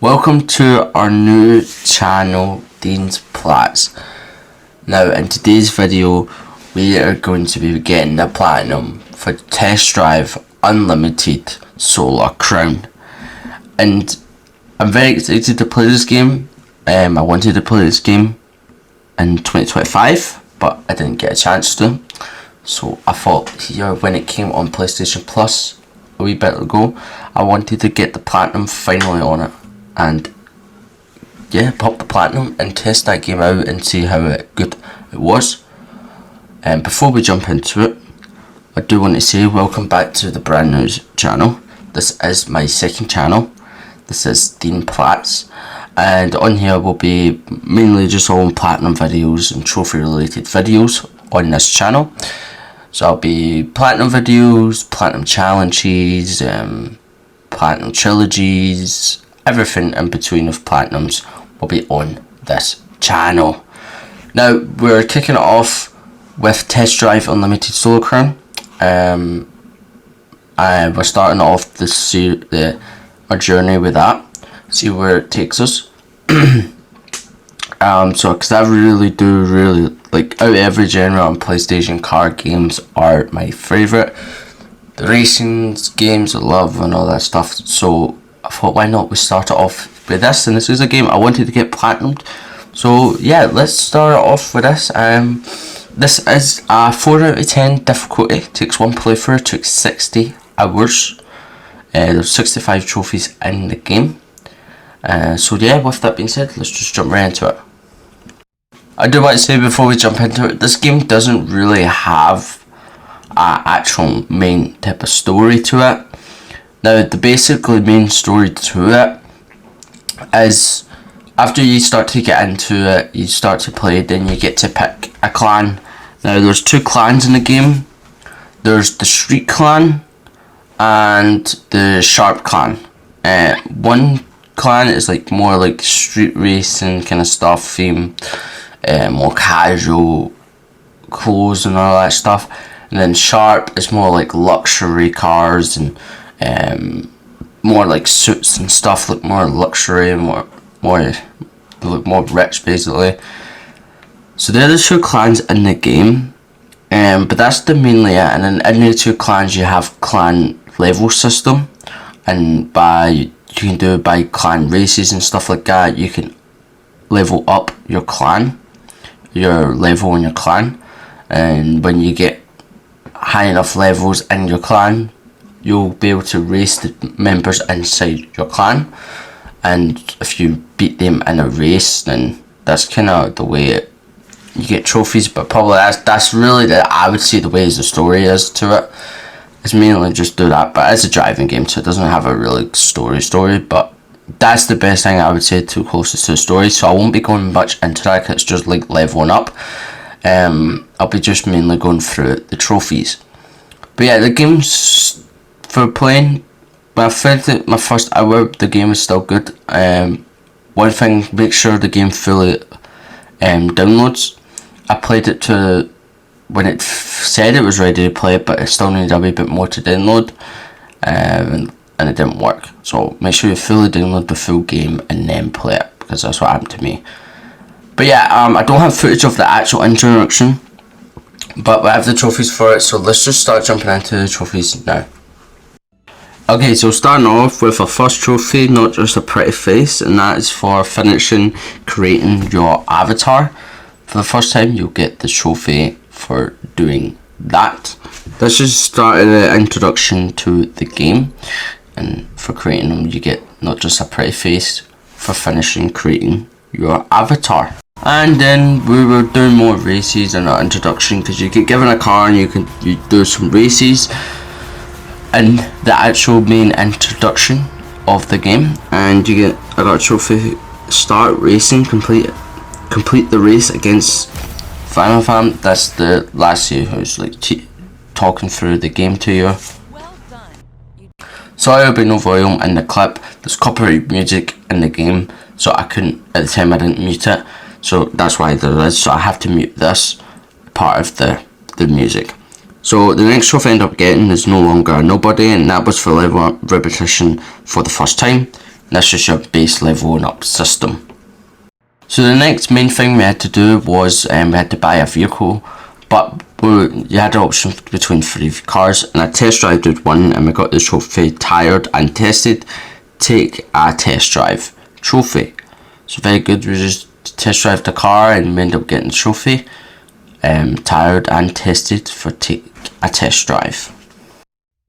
Welcome to our new channel, Dean's Plats. Now in today's video we are going to be getting the Platinum for Test Drive Unlimited Solar Crown. And I'm very excited to play this game. I wanted to play this game in 2025 but I didn't get a chance to. So I thought here when it came on PlayStation Plus a wee bit ago, I wanted to get the Platinum finally on it. And yeah, pop the Platinum and test that game out and see how good it was. And before we jump into it, I do want to say welcome back to the brand new channel. This is my second channel. This is Dean Plats, and on here will be mainly just all Platinum videos and trophy related videos on this channel. So I'll be Platinum videos, Platinum challenges, Platinum trilogies, everything in between of Platinums will be on this channel. Now we're kicking it off with Test Drive Unlimited Solar Crown. And we're starting off our journey with that. See where it takes us. So because I really like, out of every genre on PlayStation, car games are my favourite. The racing games I love and all that stuff. So I thought, why not we start it off with this, and this is a game I wanted to get platinumed. So yeah, let's start it off with this. This is a 4 out of 10 difficulty. Takes one playthrough, took 60 hours. There's 65 trophies in the game. So yeah, with that being said, let's just jump right into it. I do want to say before we jump into it, this game doesn't really have an actual main type of story to it. Now, the basically main story to it is after you start to get into it, you start to play, then you get to pick a clan. Now, there's two clans in the game. There's the Street Clan and the Sharp Clan. One clan is like more like street racing kind of stuff theme, more casual clothes and all that stuff. And then Sharp is more like luxury cars and more like suits and stuff, look more luxury and more rich basically. So they're the two clans in the game, but that's the mainly it. And then in the two clans you have clan level system, and you can do it by clan races and stuff like that. You can level up your clan, your level in your clan, and when you get high enough levels in your clan, you'll be able to race the members inside your clan, and if you beat them in a race, then that's kind of the way you get trophies. But probably that's really I would say the way the story is to it. It's mainly just do that, but it's a driving game, so it doesn't have a really story. But that's the best thing I would say to closest to the story. So I won't be going much into that because it's just like leveling up. I'll be just mainly going through the trophies. But yeah, the game's for playing. When I finished it my first hour, the game is still good. One thing, make sure the game fully downloads. I played it to when it said it was ready to play it, but it still needed a wee bit more to download, and it didn't work. So make sure you fully download the full game and then play it, because that's what happened to me. But yeah, I don't have footage of the actual introduction, but we have the trophies for it, so let's just start jumping into the trophies now. Okay, so starting off with our first trophy, not just a pretty face, and that is for finishing creating your avatar. For the first time, you'll get the trophy for doing that. Let's just start the introduction to the game, and for creating them, you get not just a pretty face, for finishing creating your avatar. And then we were doing more races in our introduction, because you get given a car and you do some races in the actual main introduction of the game. And I got a trophy, start racing, complete the race against Final Fam. That's the lassie who's like talking through the game to you. Sorry there'll be no volume in the clip. There's copyright music in the game, so I couldn't, at the time I didn't mute it, so that's why there is. So I have to mute this part of the music. So the next trophy I ended up getting is no longer a nobody, and that was for level repetition for the first time. That's just your base leveling up system. So the next main thing we had to do was we had to buy a vehicle, but you had an option between 3 cars, and I test drove one and we got the trophy tired and tested. Take a test drive trophy. So very good. We just test drive the car and we ended up getting the trophy. Tired and tested for take a test drive.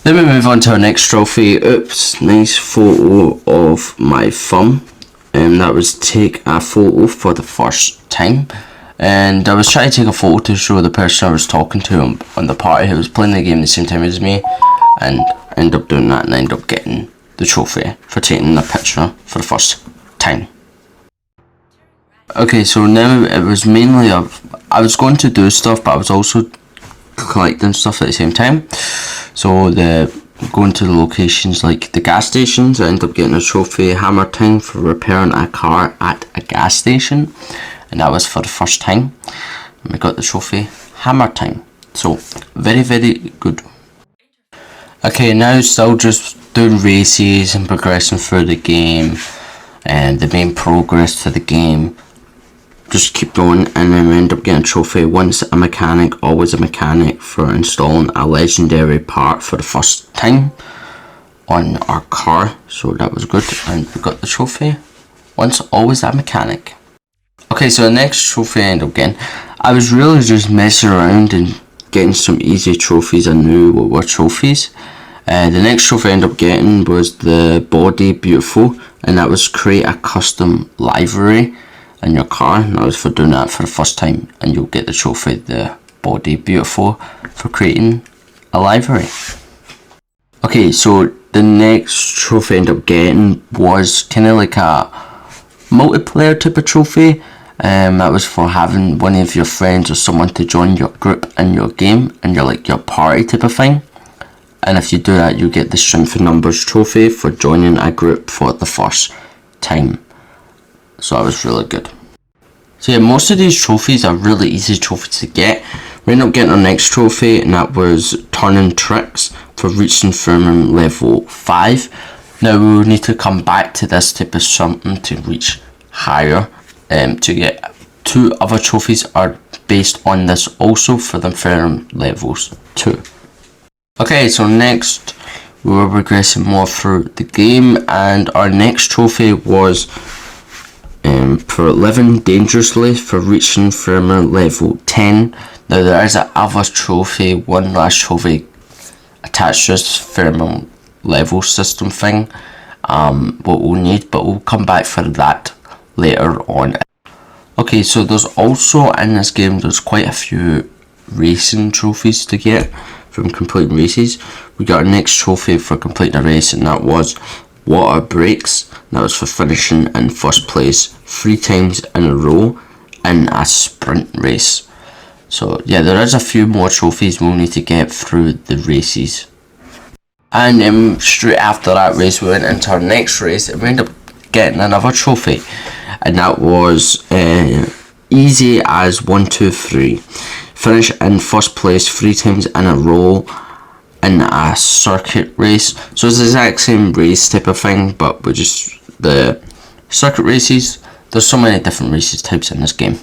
Then we move on to our next trophy. Oops, nice photo of my thumb. That was take a photo for the first time. And I was trying to take a photo to show the person I was talking to on the party who was playing the game at the same time as me. And I ended up doing that and I ended up getting the trophy for taking a picture for the first time. Okay, so now it was mainly I was going to do stuff, but I was also collecting stuff at the same time. So going to the locations like the gas stations, I ended up getting a trophy hammer time for repairing a car at a gas station, and that was for the first time. And we got the trophy hammer time. So very, very good. Okay, now still just doing races and progressing through the game and the main progress to the game. Just keep going, and then we end up getting a trophy. Once a mechanic, always a mechanic, for installing a legendary part for the first time on our car. So that was good, and we got the trophy. Once, always a mechanic. Okay, so the next trophy I ended up getting, I was really just messing around and getting some easy trophies I knew were trophies. The next trophy I ended up getting was the Body Beautiful, and that was create a custom livery in your car, and that was for doing that for the first time, and you'll get the trophy, the Body Beautiful, for creating a livery. Okay, so the next trophy I ended up getting was kind of like a multiplayer type of trophy. That was for having one of your friends or someone to join your group in your game, and your party type of thing. And if you do that, you get the Strength in Numbers trophy for joining a group for the first time. So that was really good. So yeah, most of these trophies are really easy trophies to get. We ended up getting our next trophy, and that was Turning Tricks for reaching Firmament level 5. Now we will need to come back to this type of something to reach higher. To get 2 other trophies are based on this also for the Firmament levels 2. Okay, so next we were progressing more through the game, and our next trophy was for living dangerously for reaching Firmament level 10. Now there is a other trophy, one last trophy attached to this Firmament level system thing, what we'll need, but we'll come back for that later on. Okay, so there's also in this game, there's quite a few racing trophies to get from completing races. We got our next trophy for completing a race, and that was Water Breaks. That was for finishing in first place 3 times in a row in a sprint race. So yeah, there is a few more trophies we'll need to get through the races. And straight after that race, we went into our next race, and we ended up getting another trophy, and that was easy as 1, 2, 3. Finish in first place 3 times in a row in a circuit race. So it's the exact same race type of thing, but with just the circuit races. There's so many different races types in this game.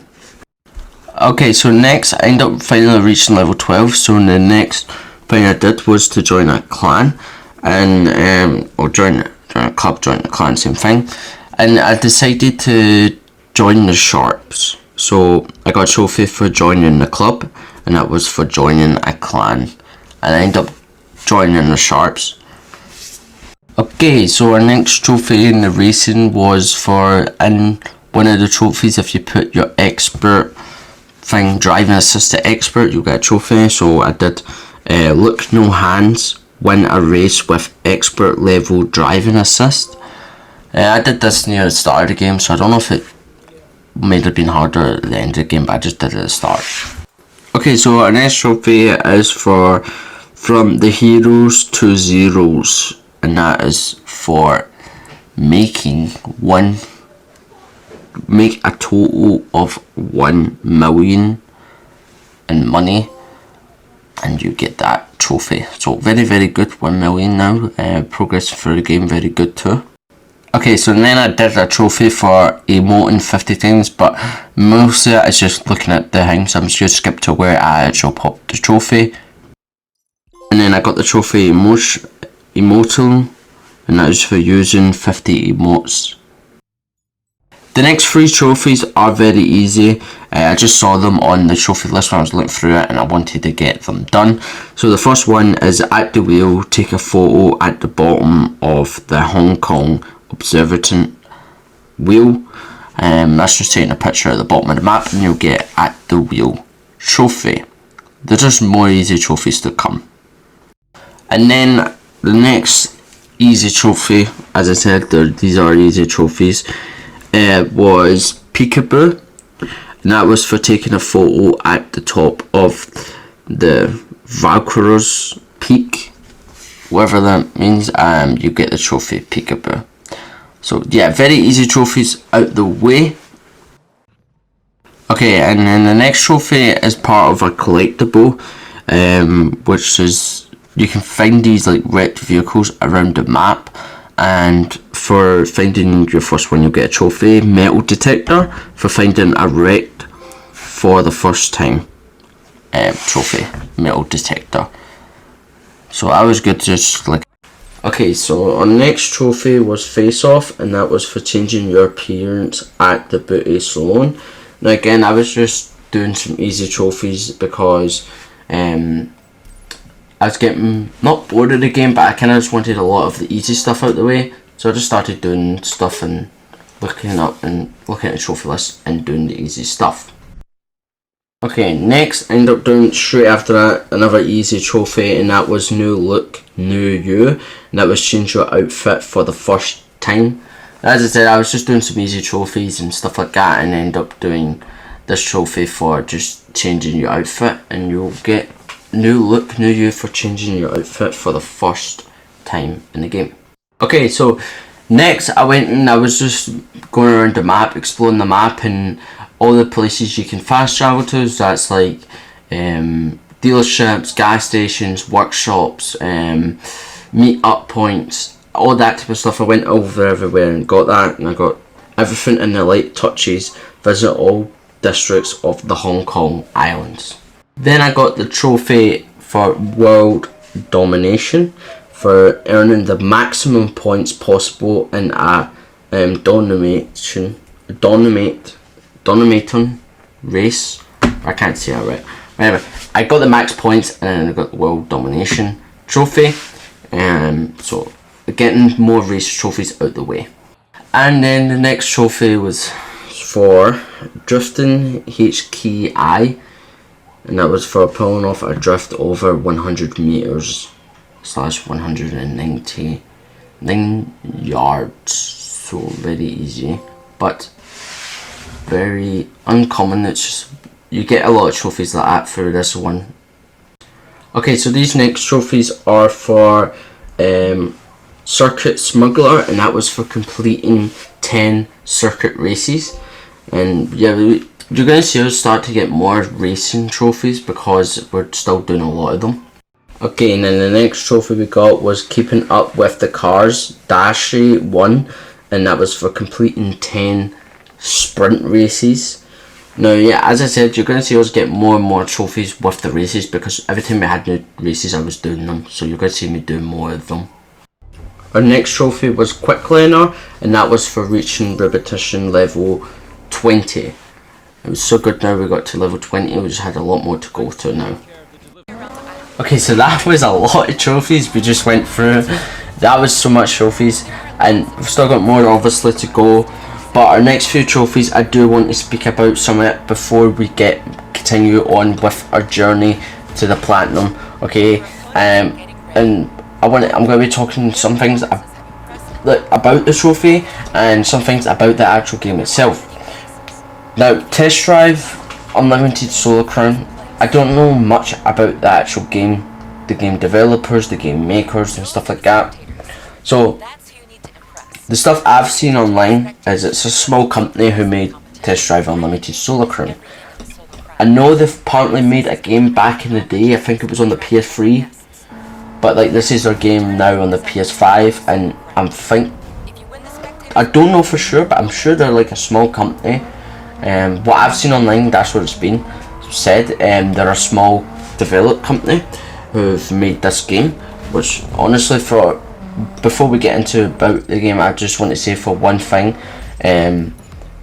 Okay, so next I ended up finally reaching level 12. So the next thing I did was to join a clan, and or join a club, join a clan, same thing. And I decided to join the Sharps. So I got a trophy for joining the club, and that was for joining a clan, and I ended up joining the Sharps. Okay, so our next trophy in the racing was for, in one of the trophies, if you put your expert thing, driving assist to expert, you'll get a trophy. So I did look no hands, win a race with expert level driving assist. I did this near the start of the game, so I don't know if it made it been harder at the end of the game, but I just did it at the start. Okay, so our next trophy is for From the Heroes to Zeros, and that is for make a total of 1 million in money, and you get that trophy. So very, very good, 1 million now. Progress through the game, very good too. Okay, so then I did a trophy for emoting 50 times, but most of it is just looking at the thing, so I'm just going to skip to where I actually popped the trophy. And then I got the trophy emotal, and that is for using 50 emotes. The next 3 trophies are very easy. I just saw them on the trophy list when I was looking through it and I wanted to get them done. So the first one is at the wheel, take a photo at the bottom of the Hong Kong Observatory wheel. That's just taking a picture at the bottom of the map and you'll get at the wheel trophy. There's just more easy trophies to come. And then the next easy trophy, as I said, these are easy trophies, was Peekaboo, and that was for taking a photo at the top of the Valkyrie's Peak, whatever that means. You get the trophy Peekaboo. So yeah, very easy trophies out the way. Okay, and then the next trophy is part of a collectible, which is, you can find these like wrecked vehicles around the map, and for finding your first one you'll get a trophy. Metal detector for finding a wrecked for the first time trophy, metal detector. So I was good, just like. Okay, so our next trophy was face off, and that was for changing your appearance at the Booty Salon. Now again, I was just doing some easy trophies because I was getting not bored of the game, but I kind of just wanted a lot of the easy stuff out the way. So I just started doing stuff and looking at the trophy list and doing the easy stuff. Okay, next I ended up doing straight after that another easy trophy, and that was new look, new you, and that was change your outfit for the first time. As I said, I was just doing some easy trophies and stuff like that, and ended up doing this trophy for just changing your outfit, and you'll get new look, new you for changing your outfit for the first time in the game. Okay, so next I went and I was just going around the map, exploring the map and all the places you can fast travel to. So that's like dealerships, gas stations, workshops, meet up points, all that type of stuff. I went over everywhere and got that, and I got everything in the light touches. Visit all districts of the Hong Kong Islands. Then I got the trophy for World Domination for earning the maximum points possible in a dominaton race. I can't say that right. Anyway, I got the max points and I got the World Domination trophy. So getting more race trophies out the way. And then the next trophy was for Drifting HKI, and that was for pulling off a drift over 100 meters / 199 yards. So very easy, but very uncommon. It's just, you get a lot of trophies like that for this one. Okay, so these next trophies are for Circuit Smuggler, and that was for completing 10 circuit races. And yeah, you're going to see us start to get more racing trophies because we're still doing a lot of them. Okay, and then the next trophy we got was Keeping Up With The Cars Dashi 1, and that was for completing 10 sprint races. Now yeah, as I said, you're going to see us get more and more trophies with the races because every time we had new races I was doing them, so you're going to see me doing more of them. Our next trophy was Quick Learner, and that was for reaching repetition level 20. It was so good. Now we got to level 20, we just had a lot more to go to now. Okay, so that was a lot of trophies we just went through. That was so much trophies, and we've still got more obviously to go. But our next few trophies, I do want to speak about some of it before we continue on with our journey to the platinum. Okay, and I'm going to be talking some things about the trophy and some things about the actual game itself. Now, Test Drive Unlimited Solar Crown, I don't know much about the actual game, the game developers, the game makers and stuff like that. So the stuff I've seen online is it's a small company who made Test Drive Unlimited Solar Crown. I know they've apparently made a game back in the day, I think it was on the PS3, but like this is their game now on the PS5, and I don't know for sure, but I'm sure they're like a small company. What I've seen online, that's what it's been said. They're a small developed company who've made this game, which honestly, before we get into about the game, I just want to say for one thing,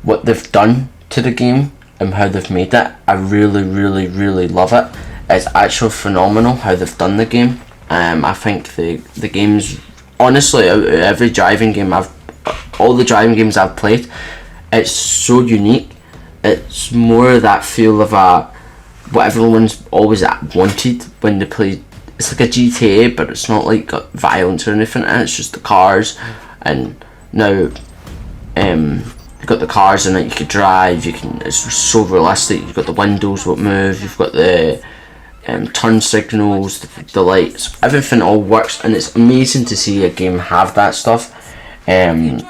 what they've done to the game and how they've made it, I really, really, really love it. It's actually phenomenal how they've done the game. I think the game's, honestly, out of every driving game all the driving games I've played, it's so unique. It's more that feel of what everyone's always wanted when they play. It's like a GTA, but it's not like got violence or anything, and it's just the cars. And now, you've got the cars in it. You can drive. It's so realistic. You've got the windows what move. You've got the turn signals, the lights. Everything all works, and it's amazing to see a game have that stuff. In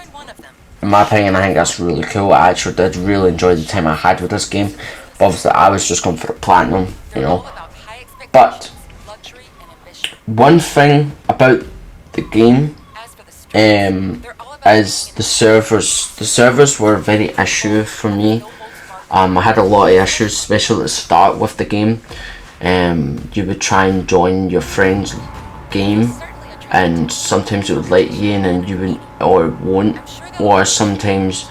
my opinion, I think that's really cool. I actually did really enjoy the time I had with this game. But obviously, I was just going for the platinum, you know. But one thing about the game is the servers. The servers were a very issue for me. I had a lot of issues, especially at the start with the game. You would try and join your friend's game, and sometimes it would let you in and you wouldn't, or it won't, or sometimes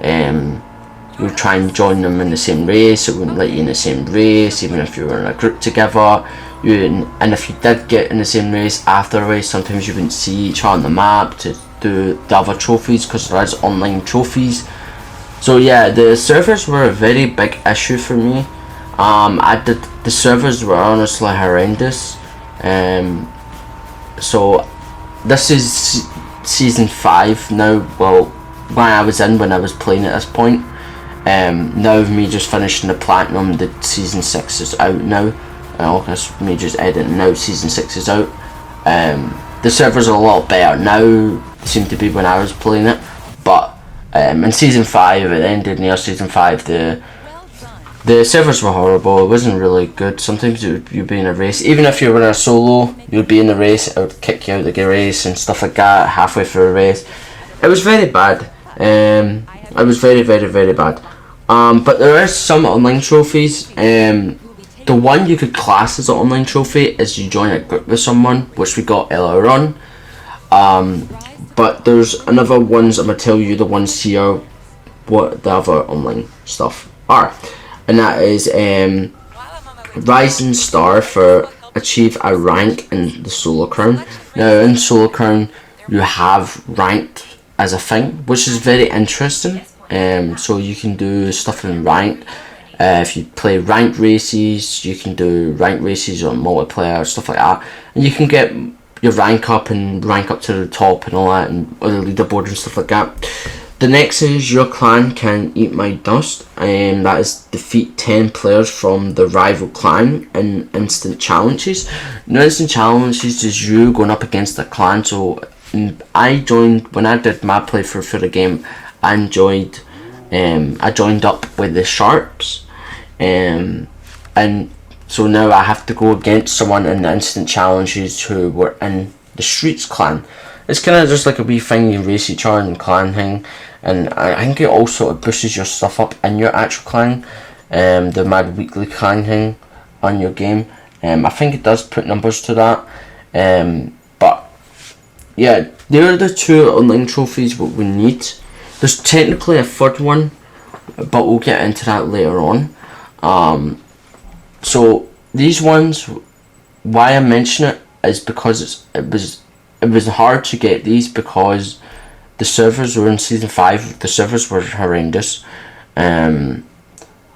you would try and join them in the same race, it wouldn't let you in the same race even if you were in a group together. And if you did get in the same race after a race, sometimes you wouldn't see each other on the map to do the other trophies, because there is online trophies. So yeah, the servers were a very big issue for me. The servers were honestly horrendous. So this is season 5 now. Well, when I was playing at this point. Now me just finishing the platinum, the season 6 is out now. That's me just editing now. Season 6 is out. The servers are a lot better now. Seem to be when I was playing it, but in season 5, at the end of near season 5, the servers were horrible. It wasn't really good. Sometimes you'd be in a race, even if you were in a solo, you'd be in the race, it would kick you out of the race and stuff like that halfway through a race. It was very bad. It was very, very, very bad. But there is some online trophies. The one you could class as an online trophy is you join a group with someone, which we got earlier on. But there's another ones. I'm gonna tell you the ones here, what the other online stuff are, and that is Rising Star for achieve a rank in the Solo Crown. Now in Solo Crown you have ranked as a thing, which is very interesting. So you can do stuff in ranked. If you play ranked races, you can do ranked races on multiplayer, stuff like that, and you can get your rank up and rank up to the top and all that, and on the leaderboard and stuff like that. The next is your clan can eat my dust, and that is defeat 10 players from the rival clan in instant challenges. Now instant challenges is you going up against the clan. So I joined, when I did my playthrough for the game, I joined up with the Sharps, and so now I have to go against someone in the instant challenges who were in the Streets clan. It's kind of just like a wee thing, you race each other and clan thing, and I think it also boosts your stuff up in your actual clan, the Mad Weekly clan thing on your game. I think it does put numbers to that, but yeah, there are the 2 online trophies what we need. There's technically a 3rd one, but we'll get into that later on. So these ones, why I mention it is because it was hard to get these because the servers were in season 5. The servers were horrendous. You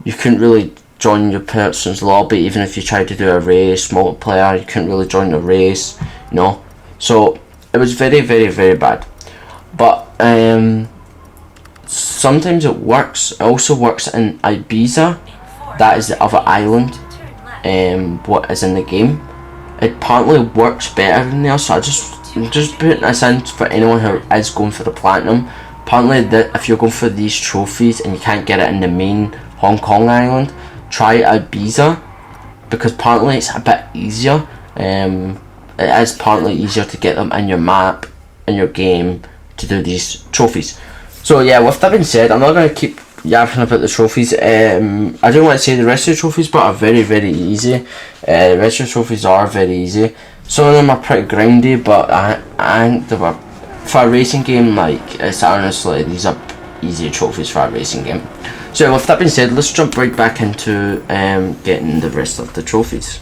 couldn't really join your person's lobby even if you tried to do a race multiplayer. You couldn't really join the race, you know. So it was very, very, very bad. But sometimes it works. It also works in Ibiza. That is the other island. What is in the game. It apparently works better in there. So I just putting this in for anyone who is going for the platinum. Apparently, if you're going for these trophies and you can't get it in the main Hong Kong island, try Ibiza, because apparently it's a bit easier. It is apparently easier to get them in your map, in your game, to do these trophies. So yeah, with that being said, I'm not going to keep yapping about the trophies. I don't want to say the rest of the trophies, but are very, very easy. The rest of the trophies are very easy. Some of them are pretty grindy, but I think they were, for a racing game, like, it's honestly, these are easy trophies for a racing game. So with that being said, let's jump right back into getting the rest of the trophies.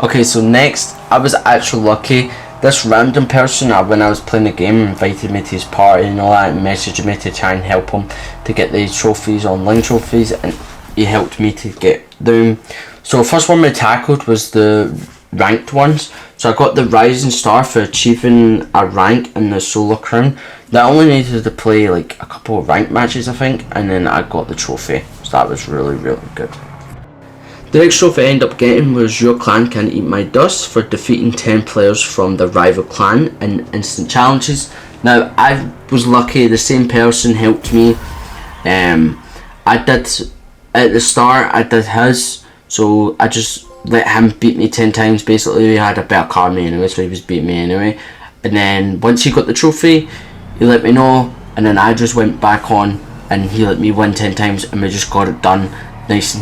Okay, so next, I was actually lucky. This random person, when I was playing the game, invited me to his party and all that, and messaged me to try and help him to get these trophies, online trophies, and he helped me to get them. So the first one we tackled was the ranked ones. So I got the Rising Star for achieving a rank in the Solo Crown. That only needed to play like a couple of ranked matches, I think, and then I got the trophy. So that was really, really good. The next trophy I ended up getting was Your Clan Can Eat My Dust for defeating 10 players from the rival clan in instant challenges. Now, I was lucky, the same person helped me. I did, at the start, I did his, so I just let him beat me 10 times. Basically, he had a better card than me anyway, so he was beating me anyway. And then, once he got the trophy, he let me know, and then I just went back on, and he let me win 10 times, and we just got it done, nice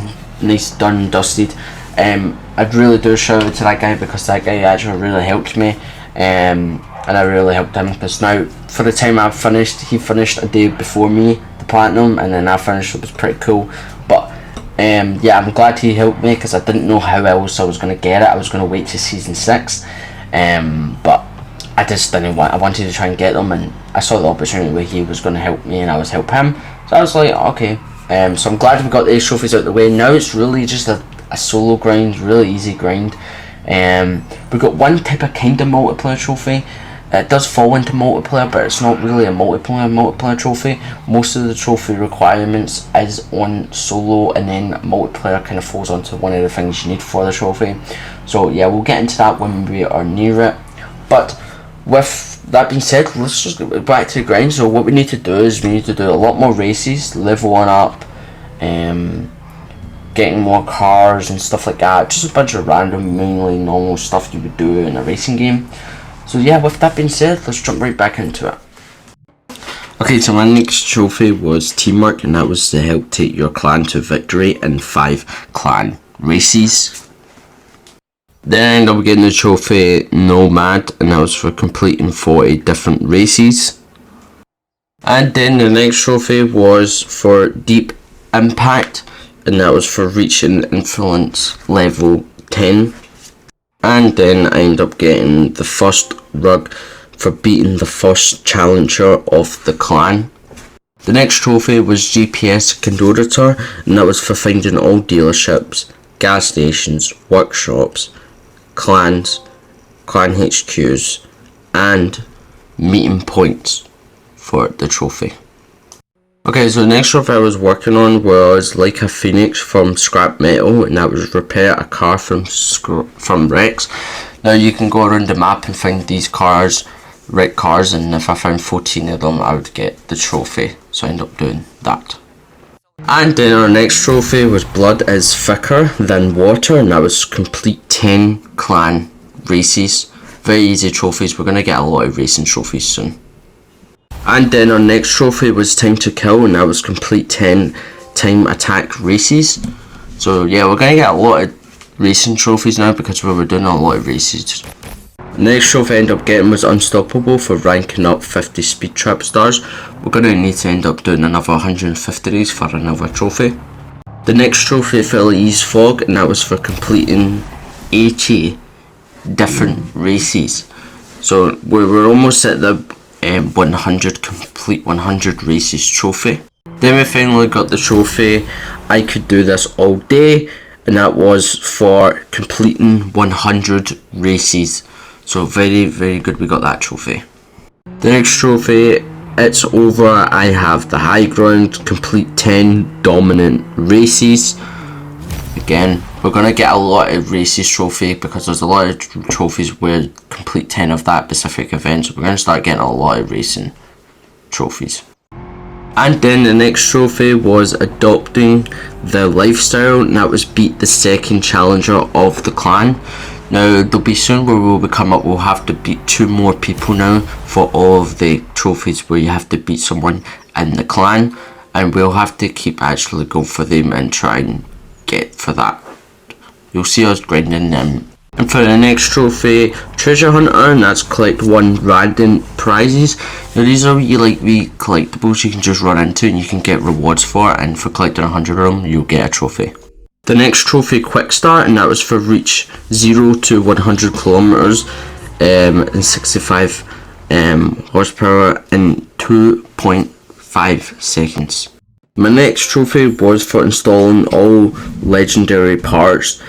done and dusted. I'd really do shout out to that guy, because that guy actually really helped me, and I really helped him, because now for the time I've finished, he finished a day before me, the platinum, and then I finished. It was pretty cool. But yeah, I'm glad he helped me, because I didn't know how else I was going to get it. I was going to wait to season 6, but I just didn't want, I wanted to try and get them, and I saw the opportunity where he was going to help me and I was help him, so I was like, okay. So I'm glad we got these trophies out of the way. Now it's really just a solo grind, really easy grind. We've got one type of kind of multiplayer trophy. It does fall into multiplayer, but it's not really a multiplayer trophy. Most of the trophy requirements is on solo, and then multiplayer kind of falls onto one of the things you need for the trophy. So yeah, we'll get into that when we are near it. But with that being said, let's just get back to the grind. So what we need to do is we need to do a lot more races, level 1 up, getting more cars and stuff like that. Just a bunch of random, mainly normal stuff you would do in a racing game. So yeah, with that being said, let's jump right back into it. Okay, so my next trophy was Teamwork, and that was to help take your clan to victory in 5 clan races. Then I ended up getting the trophy Nomad, and that was for completing 40 different races. And then the next trophy was for Deep Impact, and that was for reaching influence level 10. And then I ended up getting the first rug for beating the first challenger of the clan. The next trophy was GPS Conductor, and that was for finding all dealerships, gas stations, workshops, clans, clan HQs, and meeting points for the trophy. Okay, so the next trophy I was working on was Like a Phoenix from Scrap Metal, and that was repair a car from wrecks. Now you can go around the map and find these cars, wrecked cars, and if I found 14 of them I would get the trophy, so I ended up doing that. And then our next trophy was Blood is Thicker Than Water, and that was complete 10 clan races. Very easy trophies, we're going to get a lot of racing trophies soon. And then our next trophy was Time to Kill, and that was complete 10 time attack races. So yeah, we're going to get a lot of racing trophies now, because we were doing a lot of races. The next trophy I ended up getting was Unstoppable for ranking up 50 speed trap stars. We're going to need to end up doing another 150 days for another trophy. The next trophy fell Ease Fog, and that was for completing 80 different races. So we were almost at the 100 complete 100 races trophy. Then we finally got the trophy I Could Do This All Day, and that was for completing 100 races. So very, very good, we got that trophy. The next trophy, It's Over, I Have the High Ground, complete 10 dominant races. Again, we're going to get a lot of races trophy, because there's a lot of trophies where complete 10 of that specific event, so we're going to start getting a lot of racing trophies. And then the next trophy was Adopting the Lifestyle, and that was beat the second challenger of the clan. Now there'll be soon where we'll have to beat 2 more people now for all of the trophies, where you have to beat someone in the clan, and we'll have to keep actually going for them and try and get for that. You'll see us grinding them. And for the next trophy, Treasure Hunter, and that's collect 1 random prizes. Now these are wee collectibles you can just run into and you can get rewards for, and for collecting 100 of them you'll get a trophy. The next trophy, Quick Start, and that was for reach 0 to 100 kilometers in 65 horsepower in 2.5 seconds. My next trophy was for installing all legendary parts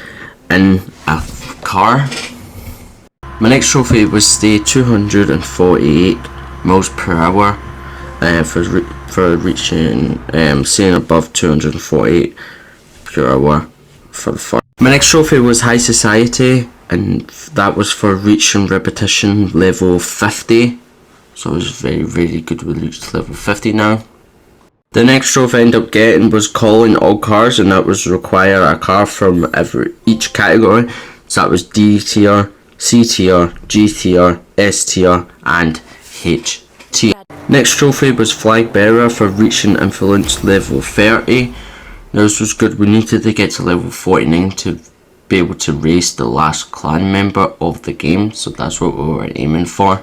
in a car. My next trophy was stay 248 miles per hour for reaching staying above 248 per hour for the far. My next trophy was High Society, and that was for reaching repetition level 50. So I was very good with reached level 50 now. The next trophy I ended up getting was calling all cars, and that was require a car from each category. So that was D tier, C tier, G tier, S tier, and H tier. Next trophy was Flag Bearer for reaching influence level 30. Now this was good. We needed to get to level 49 to be able to race the last clan member of the game, so that's what we were aiming for.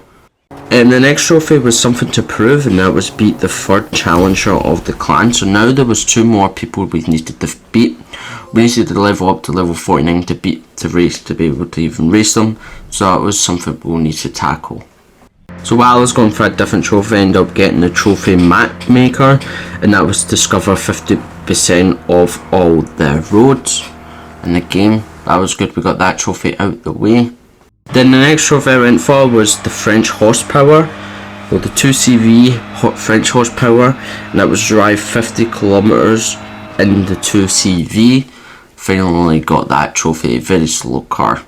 And the next trophy was something to prove, and that was beat the 3rd challenger of the clan. So now there was 2 more people we needed to beat. We needed to level up to level 49 to be able to even race them. So that was something we'll need to tackle. So while I was going for a different trophy, I ended up getting the trophy Map Maker, and that was discover 50% of all the roads in the game. That was good, we got that trophy out the way. Then the next trophy I went for was the French Horsepower, or the 2CV French Horsepower, and that was drive 50 kilometers in the 2CV. Finally got that trophy, very slow car.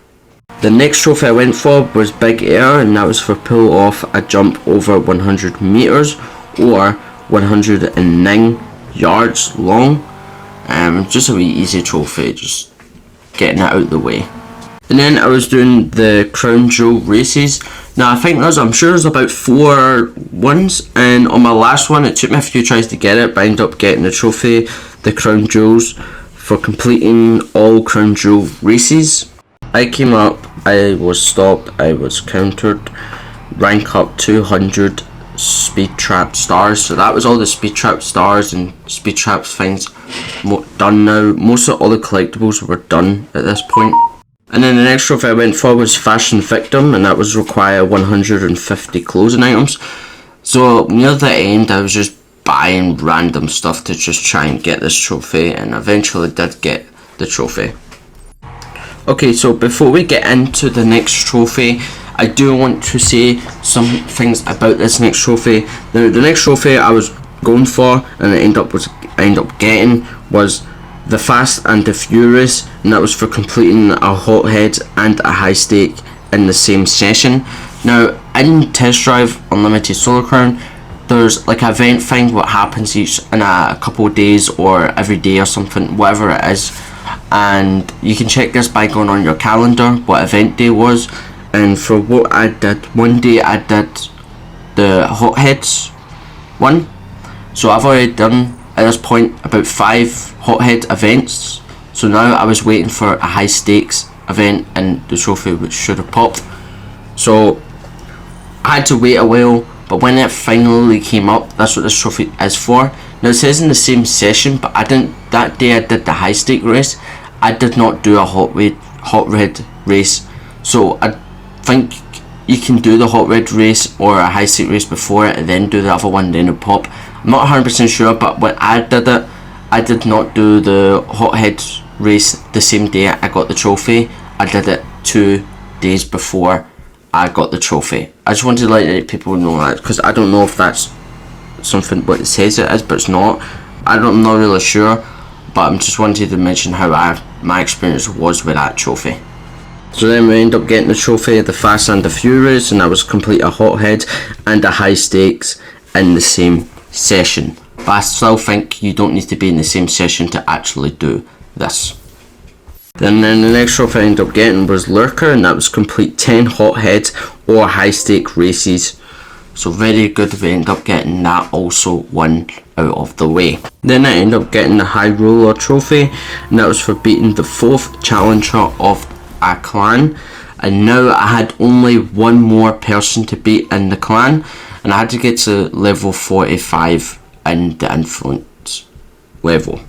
The next trophy I went for was Big Air, and that was for pull off a jump over 100 meters or 109 yards long. Just a wee easy trophy, just getting it out the way. And then I was doing the Crown Jewel races. Now I'm sure there's about 4 ones, and on my last one it took me a few tries to get it, but I ended up getting the trophy, the Crown Jewels, for completing all Crown Jewel races. I came up, I was stopped, I was countered, rank up 200 speed trap stars. So that was all the speed trap stars and speed trap things done now. Most of all the collectibles were done at this point. And then the next trophy I went for was Fashion Victim, and that was require 150 clothing items. So near the end I was just buying random stuff to just try and get this trophy, and eventually did get the trophy. Okay, so before we get into the next trophy, I do want to say some things about this next trophy. The next trophy I was going for, and I end up getting, was the Fast and the Furious, and that was for completing a Hothead and a High Stake in the same session. Now in Test Drive Unlimited Solar Crown, there's like an event thing what happens each in a couple of days or every day or something, whatever it is, and you can check this by going on your calendar what event day was. And for what I did, one day I did the Hotheads one, so I've already done at this point about 5 Hothead events. So now I was waiting for a High Stakes event and the trophy which should have popped, so I had to wait a while, but when it finally came up, that's what this trophy is for. Now it says in the same session, but that day I did the High Stake race, I did not do a hot red race. So I think you can do the hot red race or a High Stake race before it and then do the other one, then it'll pop. I'm not 100% sure, but when I did it, I did not do the Hothead race the same day I got the trophy. I did it 2 days before I got the trophy. I just wanted to let people know that, because I don't know if that's something what it says it is, but it's not. I'm not really sure, but I'm just wanted to mention how my experience was with that trophy. So then we end up getting the trophy, the Fast and the Furious, and that was complete a Hothead and a High Stakes in the same session. But I still think you don't need to be in the same session to actually do this. Then the next trophy I ended up getting was Lurker, and that was complete 10 Hothead or High Stake races. So very good, we end up getting that also one out of the way. Then I end up getting the High Roller trophy, and that was for beating the 4th challenger of a clan. And now I had only one more person to beat in the clan, and I had to get to level 45 in the influence level.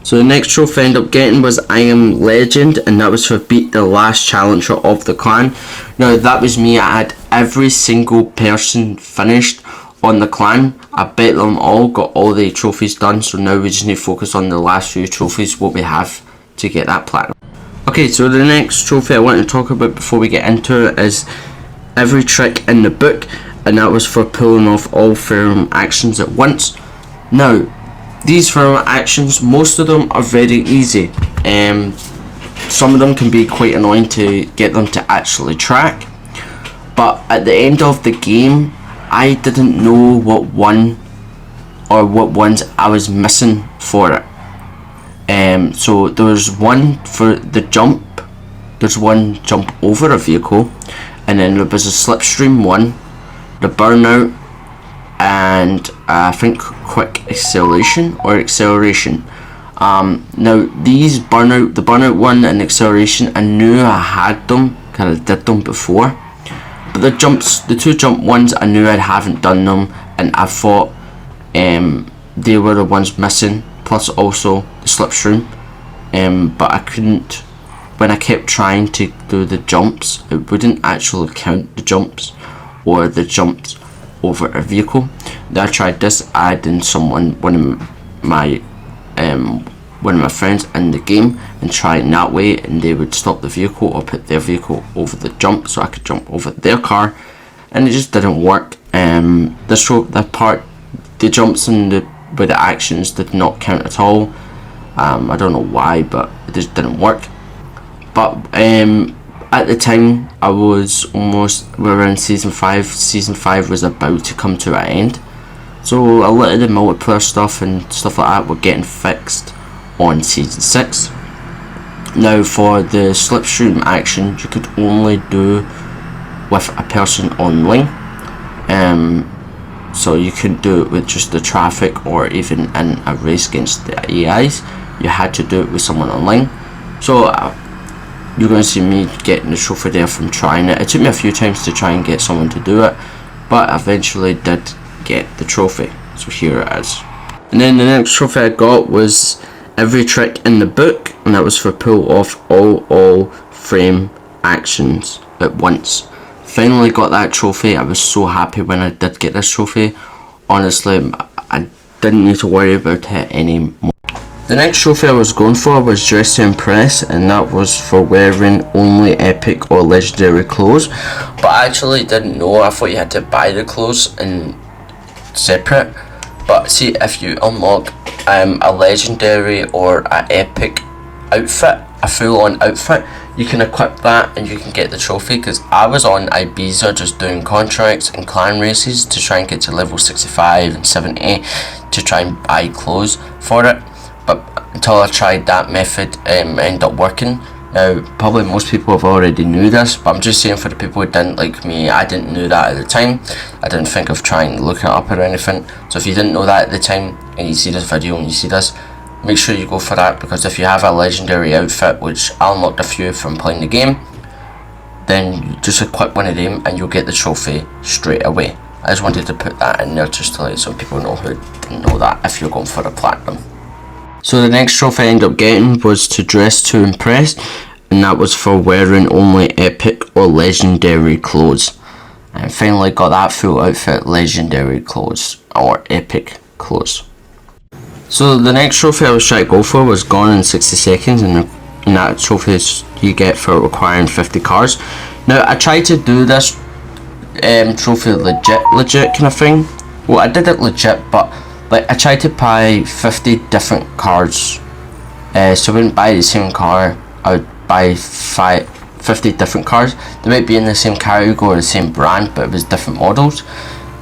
So the next trophy I ended up getting was I Am Legend, and that was for beat the last challenger of the clan. Now that was me, I had every single person finished on the clan. I bet them all, got all the trophies done, so now we just need to focus on the last few trophies, what we have to get that platinum. Okay, so the next trophy I want to talk about before we get into it is Every Trick in the Book, and that was for pulling off all firm actions at once. Now, these firm actions, most of them are very easy. Some of them can be quite annoying to get them to actually track, but at the end of the game, I didn't know what one or what ones I was missing for it. So there was one for the jump, there's one jump over a vehicle, and then there was a slipstream one, the burnout, and I think quick acceleration or acceleration. Now these the burnout one and acceleration, I knew I had them, kind of did them before, but the two jump ones, I knew I haven't done them, and I thought they were the ones missing, plus also the slipstream, but I couldn't. When I kept trying to do the jumps, it wouldn't actually count the jumps or the jumps over a vehicle. Then I tried this, adding one of my friends in the game and trying that way, and they would stop the vehicle or put their vehicle over the jump so I could jump over their car, and it just didn't work. The jumps and with the actions did not count at all. I don't know why, but it just didn't work. But at the time, we were in season 5. Season 5 was about to come to an end, so a lot of the multiplayer stuff and stuff like that were getting fixed on season 6. Now for the slipstream action, you could only do with a person online, so you couldn't do it with just the traffic or even in a race against the AIs. You had to do it with someone online. So you're going to see me getting the trophy there from trying it. It took me a few times to try and get someone to do it, but I eventually did get the trophy, so here it is. And then the next trophy I got was Every Trick in the Book, and that was for pull off all frame actions at once. Finally got that trophy. I was so happy when I did get this trophy. Honestly, I didn't need to worry about it anymore. The next trophy I was going for was Dress to Impress, and that was for wearing only epic or legendary clothes. But I actually didn't know. I thought you had to buy the clothes and separate. But see, if you unlock a legendary or an epic outfit, a full-on outfit, you can equip that and you can get the trophy. Because I was on Ibiza just doing contracts and clan races to try and get to level 65 and 70 to try and buy clothes for it. But until I tried that method, ended up working. Now, probably most people have already knew this, but I'm just saying for the people who didn't like me, I didn't know that at the time. I didn't think of trying to look it up or anything. So if you didn't know that at the time, and you see this video and you see this, make sure you go for that, because if you have a legendary outfit, which I unlocked a few from playing the game, then you just equip one of them and you'll get the trophy straight away. I just wanted to put that in there just to let some people know who didn't know that if you're going for a platinum. So the next trophy I ended up getting was to Dress to Impress, and that was for wearing only epic or legendary clothes. And finally got that full outfit, legendary clothes or epic clothes. So the next trophy I was trying to go for was Gone in 60 Seconds, and that trophy you get for acquiring 50 cars. Now I tried to do this trophy legit kind of thing. Well, I did it legit, but like I tried to buy 50 different cars, so I wouldn't buy the same car. I would buy 50 different cars. They might be in the same category or the same brand, but it was different models.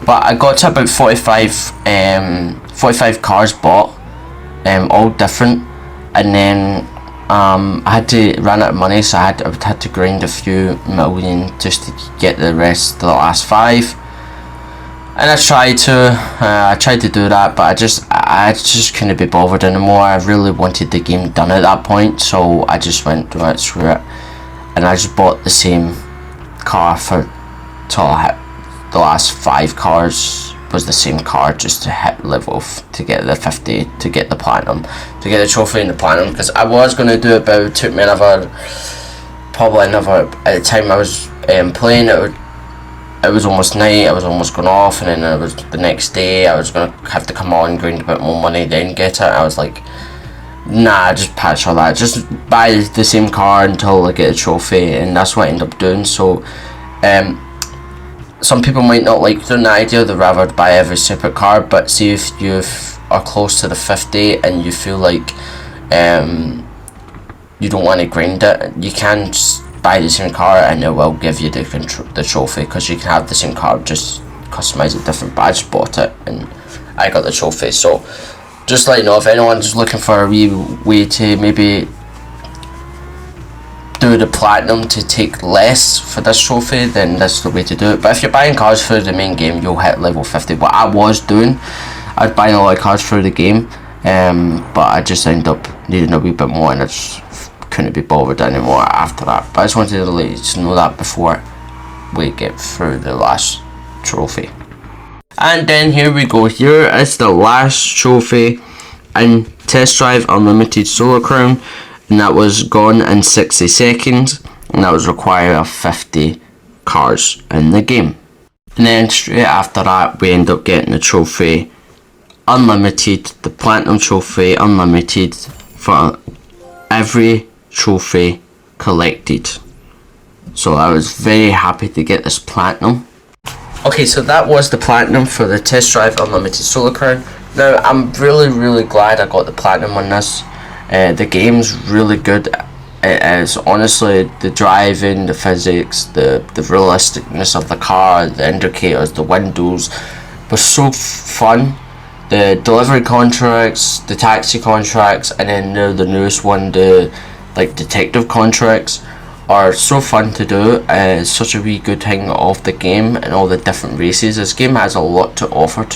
But I got to about 45 cars bought, all different, and then I had to run out of money, so I would had to grind a few million just to get the last 5. And I tried to do that, but I just couldn't be bothered anymore. I really wanted the game done at that point, so I just went, right, screw it. And I just bought the same car till I hit the last 5 cars was the same car, just to hit level to get the 50, to get the platinum, to get the trophy and the platinum, because I was going to do it, but it took me probably another, at the time I was playing it was almost night, I was almost going off, and then it was the next day I was going to have to come on, grind a bit more money, then get it. I was like, nah, just patch all that, just buy the same car until I get a trophy, and that's what I ended up doing. So some people might not like the idea, they'd rather buy every separate car, but see if you are close to the 50 and you feel like you don't want to grind it, you can just buy the same car and it will give you the trophy, because you can have the same car, just customize it different. But I just bought it and I got the trophy. So just let you know, if anyone's looking for a wee way to maybe do the platinum to take less for this trophy, then that's the way to do it. But if you're buying cars for the main game, you'll hit level 50. What I was doing, I was buying a lot of cars for the game, but I just ended up needing a wee bit more, and I just couldn't be bothered anymore after that. But I just wanted to let you know that before we get through the last trophy. And then here we go, here is the last trophy in Test Drive Unlimited Solar Crown, and that was gone in 60 seconds, and that was required of 50 cars in the game. And then straight after that we end up getting the trophy Unlimited, the Platinum Trophy Unlimited, for every trophy collected. So I was very happy to get this platinum. Okay, so that was the platinum for the Test Drive Unlimited Solar Crown. Now I'm really glad I got the platinum on this. The game's really good. It is, honestly, the driving, the physics, the realisticness of the car, the indicators, the windows was so fun. The delivery contracts, the taxi contracts, and then the newest one, the detective contracts, are so fun to do. It's such a wee good thing of the game and all the different races. This game has a lot to offer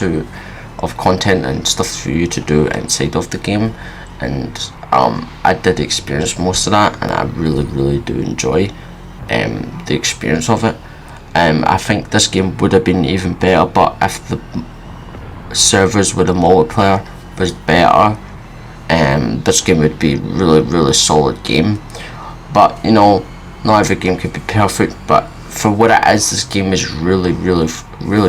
of content and stuff for you to do inside of the game, and I did experience most of that, and I really do enjoy the experience of it. I think this game would have been even better, but if the servers with the multiplayer was better, this game would be really solid game. But you know, not every game could be perfect, but for what it is, this game is really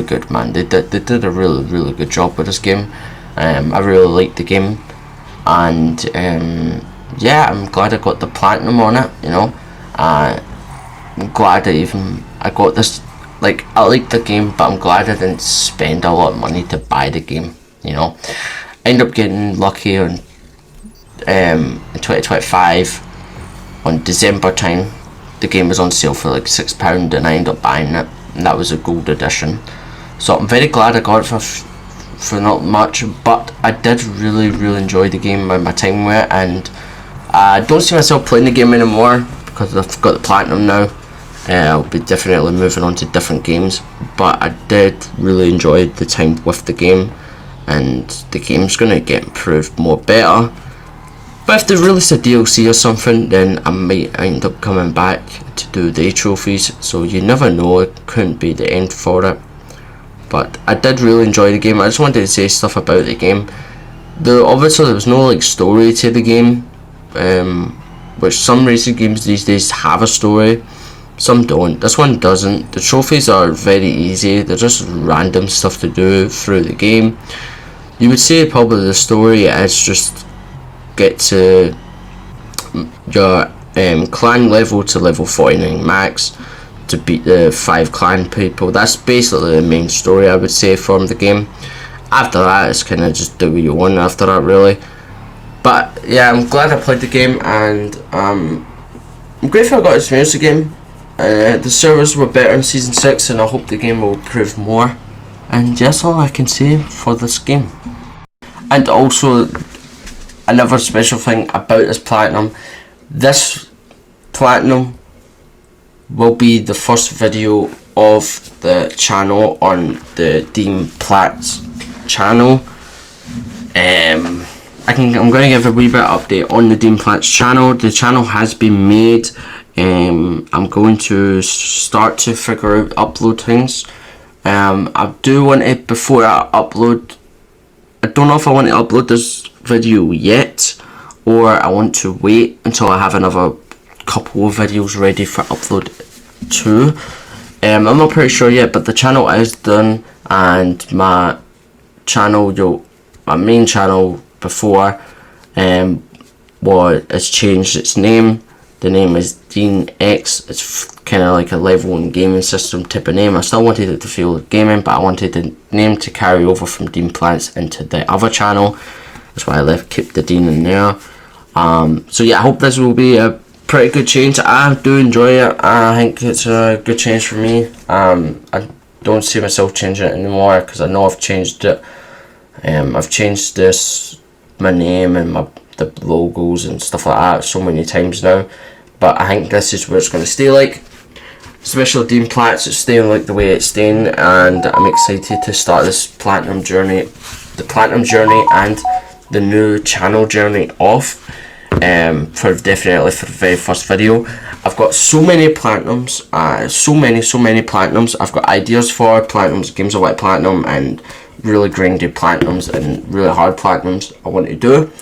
good, man. They did a really good job with this game. I really liked the game, and yeah, I'm glad I got the platinum on it. You know, I'm glad I got this. Like, I like the game, but I'm glad I didn't spend a lot of money to buy the game. You know, I ended up getting lucky on in 2025 on December time. The game was on sale for like £6, and I ended up buying it, and that was a gold edition. So I'm very glad I got it for not much, but I did really enjoy the game and my time with it, and I don't see myself playing the game anymore because I've got the platinum now. I'll be definitely moving on to different games, but I did really enjoy the time with the game, and the game's going to get improved more better. But if they release a DLC or something, then I might end up coming back to do the trophies, so you never know, it couldn't be the end for it. But I did really enjoy the game. I just wanted to say stuff about the game. Obviously there was no like story to the game, which some racing games these days have a story, some don't. This one doesn't. The trophies are very easy, they're just random stuff to do through the game. You would say probably the story is just get to your clan level to level 49 max to beat the 5 clan people. That's basically the main story, I would say, from the game. After that, it's kind of just do what you want after that, really. But yeah, I'm glad I played the game, and I'm grateful I got to experience the game. The servers were better in Season 6, and I hope the game will improve more. And that's all I can say for this game. And also, another special thing about this platinum will be the first video of the channel on the Dean Platts channel. I'm going to give a wee bit of update on the Dean Platts channel. The channel has been made. I'm going to start to figure out upload things. I do want to, before I upload, I don't know if I want to upload this video yet, or I want to wait until I have another couple of videos ready for upload too. I'm not pretty sure yet, but the channel is done, and my main channel before has changed its name. The name is Dean X. It's kind of like a level and gaming system type of name. I still wanted it to feel like gaming, but I wanted the name to carry over from Dean Plants into the other channel. That's why I kept the Dean in there. So yeah, I hope this will be a pretty good change. I do enjoy it. I think it's a good change for me. I don't see myself changing it anymore, because I know I've changed it. I've changed my name and the logos and stuff like that so many times now, but I think this is where it's going to stay like. Especially Dean Platts, it's staying like the way it's staying, and I'm excited to start this platinum journey, and the new channel journey off. For the very first video. I've got so many platinums, so many platinums. I've got ideas for platinums, games I want platinum, and really grindy platinums and really hard platinums I want to do.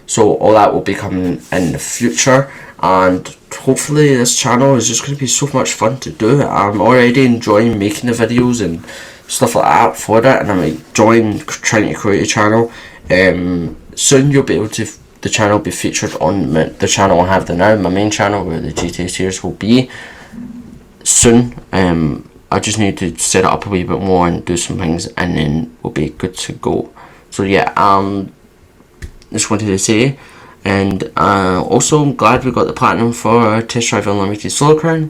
So all that will be coming in the future, and hopefully this channel is just going to be so much fun to do. I'm already enjoying making the videos and stuff like that for it, and I'm enjoying trying to create a channel. Soon you'll be able to the channel be featured on the channel I have now, my main channel, where the GTA series will be soon. I just need to set it up a wee bit more and do some things, and then we'll be good to go. So yeah, just wanted to say, and also I'm glad we got the platinum for Test Drive Unlimited Solo Crown.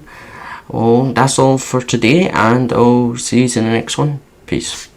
Well, that's all for today, and I'll see you in the next one. Peace.